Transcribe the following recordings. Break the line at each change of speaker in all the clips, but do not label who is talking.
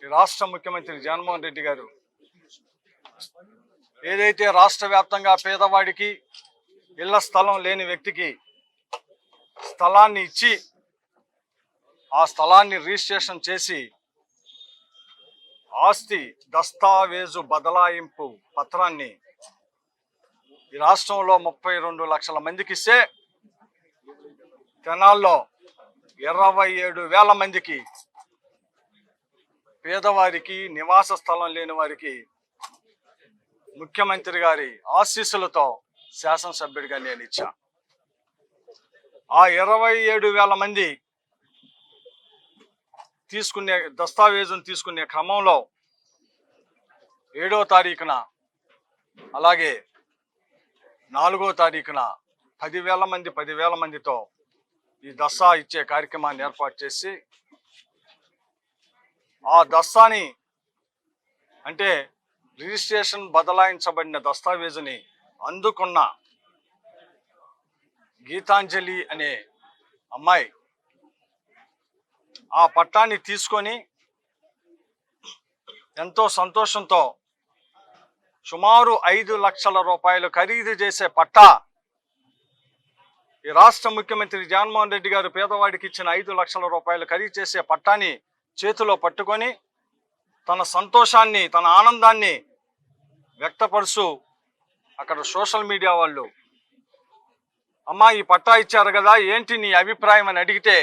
ఈ రాష్ట్ర ముఖ్యమంత్రి జగన్మోహన్ రెడ్డి గారు ఏదైతే రాష్ట్ర వ్యాప్తంగా పేదవాడికి ఇళ్ల స్థలం లేని వ్యక్తికి స్థలాన్ని ఇచ్చి ఆ స్థలాన్ని రిజిస్ట్రేషన్ చేసి ఆస్తి దస్తావేజు బదలాయింపు పత్రాన్ని ఈ రాష్ట్రంలో 32 లక్షల మందికి ఇస్తే తెనాల్లో 27,000 మందికి పేదవారికి నివాస స్థలం లేని వారికి ముఖ్యమంత్రి గారి ఆశీస్సులతో శాసనసభ్యుడిగా నేను ఇచ్చా. ఆ 27,000 మంది తీసుకునే దస్తావేజును తీసుకునే క్రమంలో 7వ తారీఖున అలాగే 4వ తారీఖున 10,000 మందితో ఈ దస్తా ఇచ్చే కార్యక్రమాన్ని ఏర్పాటు చేసి ఆ దస్తాని అంటే రిజిస్ట్రేషన్ బదలాయించబడిన దస్తావేజుని అందుకున్న గీతాంజలి అనే అమ్మాయి ఆ పట్టాన్ని తీసుకొని ఎంతో సంతోషంతో సుమారు 5 లక్షల రూపాయలు ఖరీదు చేసే పట్టా ఈ రాష్ట్ర ముఖ్యమంత్రి జగన్మోహన్ రెడ్డి గారు పేదవాడికి ఇచ్చిన 5 లక్షల రూపాయలు ఖరీదు చేసే పట్టాని చేతిలో పట్టుకొని తన సంతోషాన్ని తన ఆనందాన్ని వ్యక్తపరుస్తూ అక్కడ సోషల్ మీడియా వాళ్ళు అమ్మా ఈ పట్టా ఇచ్చారు కదా ఏంటి నీ అభిప్రాయం అని అడిగితే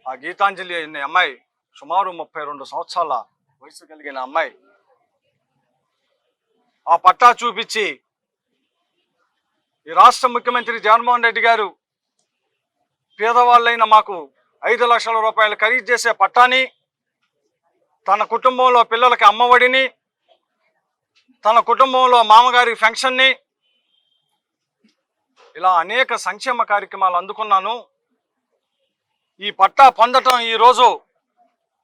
ఆ గీతాంజలి అనే అమ్మాయి సుమారు 32 సంవత్సరాల వయసు కలిగిన అమ్మాయి ఆ పట్టా చూపించి ఈ రాష్ట్ర ముఖ్యమంత్రి జగన్మోహన్ రెడ్డి గారు పేదవాళ్ళైన మాకు 5 లక్షల రూపాయలు ఖరీదు చేసే పట్టాని తన కుటుంబంలో పిల్లలకి అమ్మఒడిని తన కుటుంబంలో మామగారి పెన్షన్ని ఇలా అనేక సంక్షేమ కార్యక్రమాలు అందుకున్నాను. ఈ పట్టా పొందటం ఈరోజు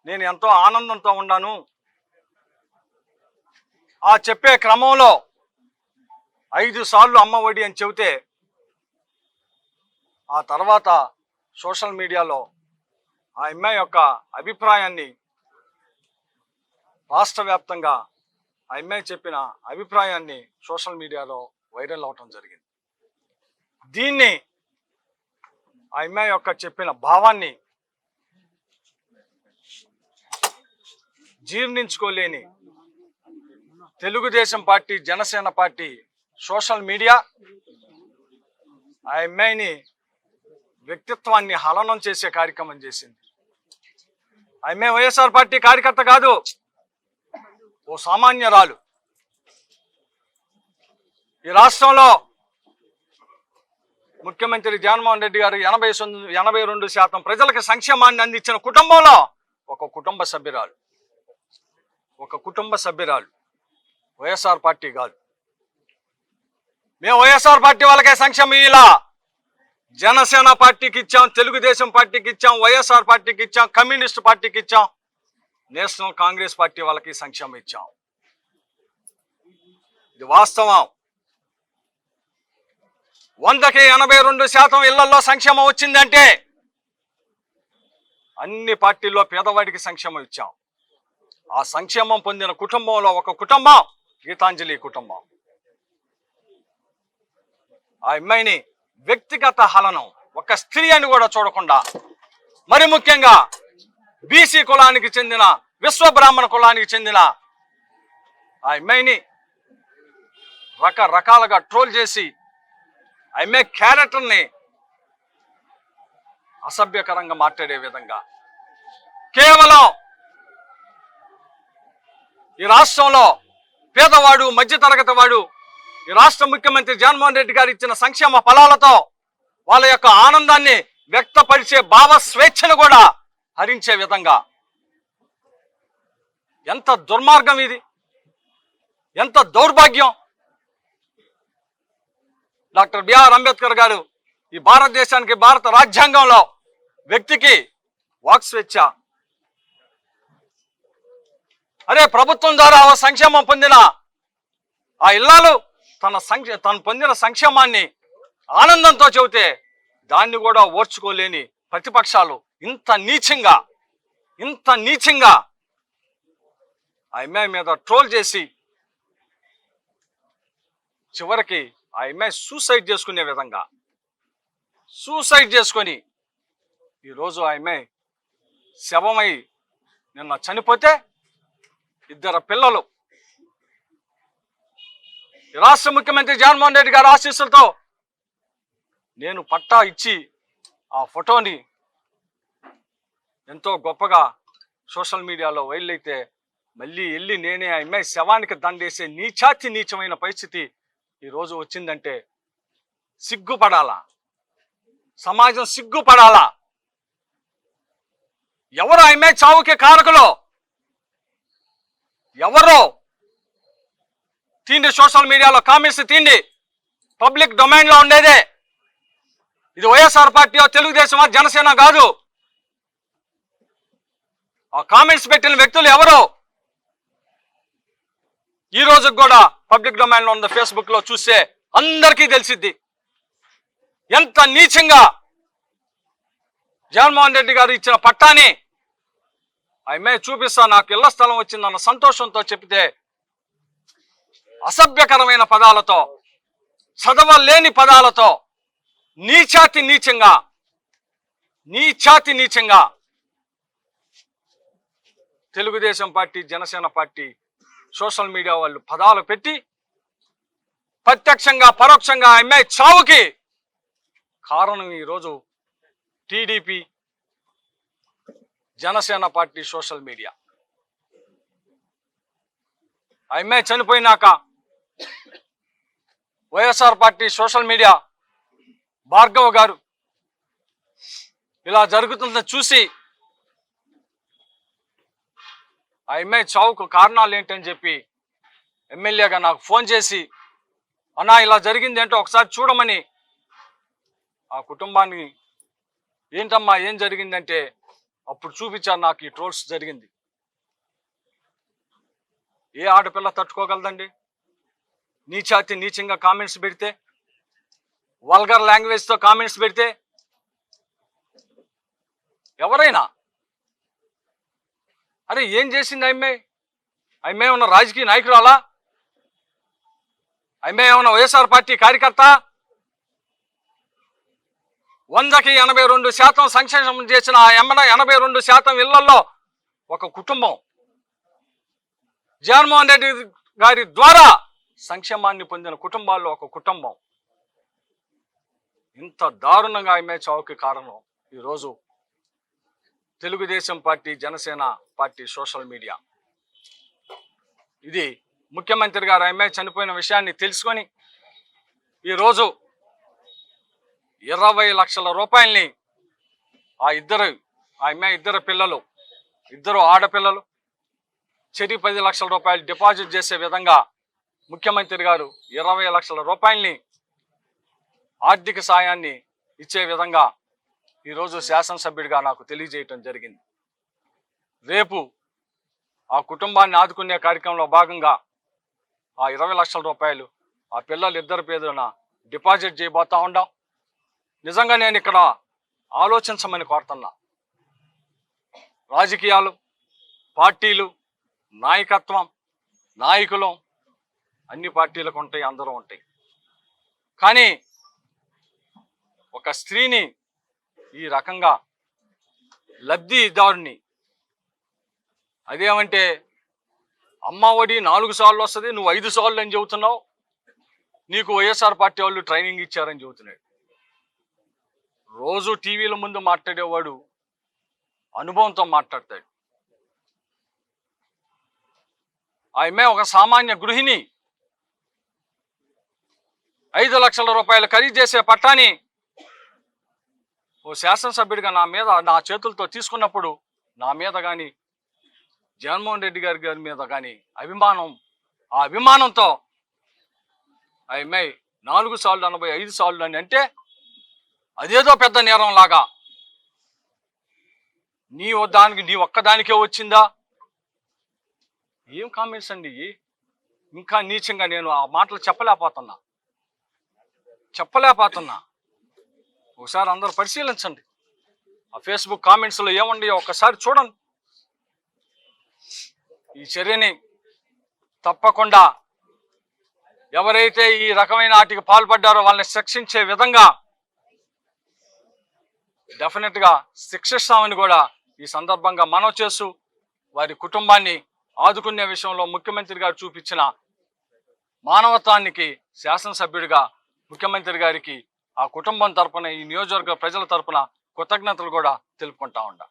నేను ఎంతో ఆనందంతో ఉన్నాను. ఆ చెప్పే క్రమంలో 5 సార్లు అమ్మఒడి అని చెబితే ఆ తర్వాత సోషల్ మీడియాలో ఆ అమ్మాయి యొక్క అభిప్రాయాన్ని రాష్ట్ర వ్యాప్తంగా ఆ అమ్మాయి చెప్పిన అభిప్రాయాన్ని సోషల్ మీడియాలో వైరల్ అవటం జరిగింది. దీన్ని ఆ అమ్మాయి యొక్క చెప్పిన భావాన్ని జీర్ణించుకోలేని Telugu Desam party Janasena party social media ఆ అమ్మాయిని వ్యక్తిత్వాన్ని హననం చేసే కార్యక్రమం చేసింది. ఆ అమ్మాయి వైఎస్ఆర్ పార్టీ కార్యకర్త కాదు, ఓ సామాన్యరాలు. ఈ రాష్ట్రంలో ముఖ్యమంత్రి జగన్మోహన్ రెడ్డి గారు 82% ప్రజలకు సంక్షేమాన్ని అందించిన కుటుంబంలో ఒక కుటుంబ సభ్యురాలు వైఎస్ఆర్ పార్టీ కాదు. మేము వైఎస్ఆర్ పార్టీ వాళ్ళకే సంక్షేమం ఇలా జనసేన పార్టీకి ఇచ్చాం, తెలుగుదేశం పార్టీకి ఇచ్చాం, వైఎస్ఆర్ పార్టీకి ఇచ్చాం, కమ్యూనిస్ట్ పార్టీకి ఇచ్చాం, నేషనల్ కాంగ్రెస్ పార్టీ వాళ్ళకి సంక్షేమం ఇచ్చాం. ఇది వాస్తవం. 100కి 82% ఇళ్లలో సంక్షేమం వచ్చిందంటే అన్ని పార్టీల్లో పేదవాడికి సంక్షేమం ఇచ్చాం. ఆ సంక్షేమం పొందిన కుటుంబంలో ఒక కుటుంబం గీతాంజలి కుటుంబం. ఆ అమ్మాయిని వ్యక్తిగత హననం, ఒక స్త్రీ అని కూడా చూడకుండా, మరి ముఖ్యంగా బీసీ కులానికి చెందిన విశ్వబ్రాహ్మణ కులానికి చెందిన ఆ అమ్మాయిని రకరకాలుగా ట్రోల్ చేసి ఆ అమ్మాయి క్యారెక్టర్ని అసభ్యకరంగా మాట్లాడే విధంగా కేవలం ఈ రాష్ట్రంలో పేదవాడు మధ్యతరగతి వాడు ఈ రాష్ట్ర ముఖ్యమంత్రి జగన్మోహన్ రెడ్డి గారు ఇచ్చిన సంక్షేమ ఫలాలతో వాళ్ళ యొక్క ఆనందాన్ని వ్యక్తపరిచే భావ స్వేచ్ఛను కూడా హరించే విధంగా ఎంత దుర్మార్గం ఇది, ఎంత దౌర్భాగ్యం. డాక్టర్ బిఆర్ అంబేద్కర్ గారు ఈ భారతదేశానికి భారత రాజ్యాంగంలో వ్యక్తికి వాక్ స్వేచ్ఛ, అరే ప్రభుత్వం ద్వారా సంక్షేమం పొందిన ఆ ఇల్లాలు తను పొందిన సంక్షేమాన్ని ఆనందంతో చెబితే దాన్ని కూడా ఓర్చుకోలేని ప్రతిపక్షాలు ఇంత నీచంగా ఆ అమ్మాయి మీద ట్రోల్ చేసి చివరికి ఆ అమ్మాయి సూసైడ్ చేసుకునే విధంగా సూసైడ్ చేసుకొని ఈరోజు ఆ అమ్మాయి శవమై నిన్న చనిపోతే 2 పిల్లలు రాష్ట్ర ముఖ్యమంత్రి జగన్మోహన్ రెడ్డి గారి ఆశీస్సులతో నేను పట్టా ఇచ్చి ఆ ఫోటోని ఎంతో గొప్పగా సోషల్ మీడియాలో వైరల్ అయితే మళ్ళీ వెళ్ళి నేనే ఆ అమ్మాయి శవానికి దండేసే నీచాతి నీచమైన పరిస్థితి ఈరోజు వచ్చిందంటే సిగ్గుపడాలా, సమాజం సిగ్గుపడాలా. ఎవరు ఆ అమ్మాయి చావుకి కారకులు? ఎవరో తీండి, సోషల్ మీడియాలో కామెంట్స్ తీండి, పబ్లిక్ డొమైన్లో ఉండేదే. ఇది వైఎస్ఆర్ పార్టీ, తెలుగుదేశమా, జనసేన కాదు. ఆ కామెంట్స్ పెట్టిన వ్యక్తులు ఎవరు? ఈ రోజుకి కూడా పబ్లిక్ డొమైన్లో ఉన్న ఫేస్బుక్లో చూస్తే అందరికీ తెలిసిద్ది ఎంత నీచంగా జగన్మోహన్ రెడ్డి గారు ఇచ్చిన పట్టాని ఆ అమ్మాయి చూపిస్తా, నాకు ఇళ్ల స్థలం వచ్చిందన్న సంతోషంతో చెప్తే అసభ్యకరమైన పదాలతో, చదవలేని పదాలతో నీచాతి నీచంగా Telugu Desam party, Janasena party social media వాళ్ళు పదాలు పెట్టి ప్రత్యక్షంగా పరోక్షంగా ఆ అమ్మాయి చావుకి కారణం ఈరోజు TDP, Janasena party social media. ఆ అమ్మాయి చనిపోయినాక YSR party social media Bhargav గారు ఇలా జరుగుతుందని చూసి ఆ అమ్మాయి చావుకు కారణాలు ఏంటని చెప్పి ఎమ్మెల్యేగా నాకు ఫోన్ చేసి, అన్నా ఇలా జరిగింది ఏంటో ఒకసారి చూడమని ఆ కుటుంబాన్ని, ఏంటమ్మా ఏం జరిగిందంటే అప్పుడు చూపించారు నాకు ఈ ట్రోల్స్ జరిగింది. ఏ ఆడపిల్ల తట్టుకోగలదండి నీచంగా కామెంట్స్ పెడితే, వల్గర్ లాంగ్వేజ్తో కామెంట్స్ పెడితే? ఎవరైనా అరే ఏం చేసింది అమ్మాయి ఏమన్నా రాజకీయ నాయకురాలా? అమ్మాయి ఏమన్నా వైఎస్ఆర్ పార్టీ కార్యకర్త? 100కి 82% సంక్షేమం చేసిన ఆ 82% ఇళ్లలో ఒక కుటుంబం జగన్మోహన్ రెడ్డి గారి ద్వారా సంక్షేమాన్ని పొందిన కుటుంబాల్లో ఒక కుటుంబం. ఇంత దారుణంగా అమ్మాయి చావుకి కారణం ఈరోజు Telugu Desam party, Janasena party social media. ఇది ముఖ్యమంత్రి గారు అమ్మాయి చనిపోయిన విషయాన్ని తెలుసుకొని ఈరోజు 20 లక్షల రూపాయల్ని ఆ అమ్మాయి 2 పిల్లలు, 2 ఆడపిల్లలు చెరి 10 లక్షల రూపాయలు డిపాజిట్ చేసే విధంగా ముఖ్యమంత్రి గారు 20 లక్షల రూపాయల్ని ఆర్థిక సాయాన్ని ఇచ్చే విధంగా ఈరోజు శాసనసభ్యుడిగా నాకు తెలియజేయటం జరిగింది. రేపు ఆ కుటుంబాన్ని ఆదుకునే కార్యక్రమంలో భాగంగా ఆ 20 లక్షల రూపాయలు ఆ పిల్లలు 2 పేరున డిపాజిట్ చేయబోతా ఉన్నాం. నిజంగా నేను ఇక్కడ ఆలోచించమని కోరుతున్నా. రాజకీయాలు, పార్టీలు, నాయకత్వం, నాయకులు అన్ని పార్టీలకు ఉంటాయి, అందరూ ఉంటాయి. కానీ ఒక స్త్రీని ఈ రకంగా లబ్ధిదారుని, అదేమంటే అమ్మ ఒడి 4 సార్లు వస్తుంది, నువ్వు 5 సార్లు అని చెబుతున్నావు, నీకు వైఎస్ఆర్ పార్టీ వాళ్ళు ట్రైనింగ్ ఇచ్చారని చెబుతున్నాడు. రోజు టీవీల ముందు మాట్లాడేవాడు అనుభవంతో మాట్లాడతాడు. ఆ అమ్మాయి ఒక సామాన్య గృహిణి 5 లక్షల రూపాయలు ఖరీదు చేసే పట్టాని ఓ శాసనసభ్యుడిగా నా చేతులతో తీసుకున్నప్పుడు నా మీద కానీ, జగన్మోహన్ రెడ్డి గారి మీద కానీ ఆ అభిమానంతో ఆ అమ్మాయి 4 సార్లు 85 సార్లు అని అంటే అదేదో పెద్ద నేరం లాగా నీ ఒక్కదానికే వచ్చిందా? ఏం కామెంట్స్ అండి? ఇంకా నీచంగా నేను ఆ మాటలు చెప్పలేకపోతున్నా. ఒకసారి అందరూ పరిశీలించండి. ఆ ఫేస్బుక్ కామెంట్స్లో ఏముండి ఒక్కసారి చూడండి. ఈ చర్యని తప్పకుండా ఎవరైతే ఈ రకమైన వాటికి పాల్పడ్డారో వాళ్ళని శిక్షించే విధంగా డెఫినెట్గా శిక్షిస్తామని కూడా ఈ సందర్భంగా మనవి చేస్తూ వారి కుటుంబాన్ని ఆదుకునే విషయంలో ముఖ్యమంత్రి గారు చూపించిన మానవత్వానికి శాసనసభ్యుడిగా ముఖ్యమంత్రి గారికి ఆ కుటుంబం తరపున ఈ నియోజకవర్గ ప్రజల తరపున కృతజ్ఞతలు కూడా తెలుపుకుంటా ఉంటా.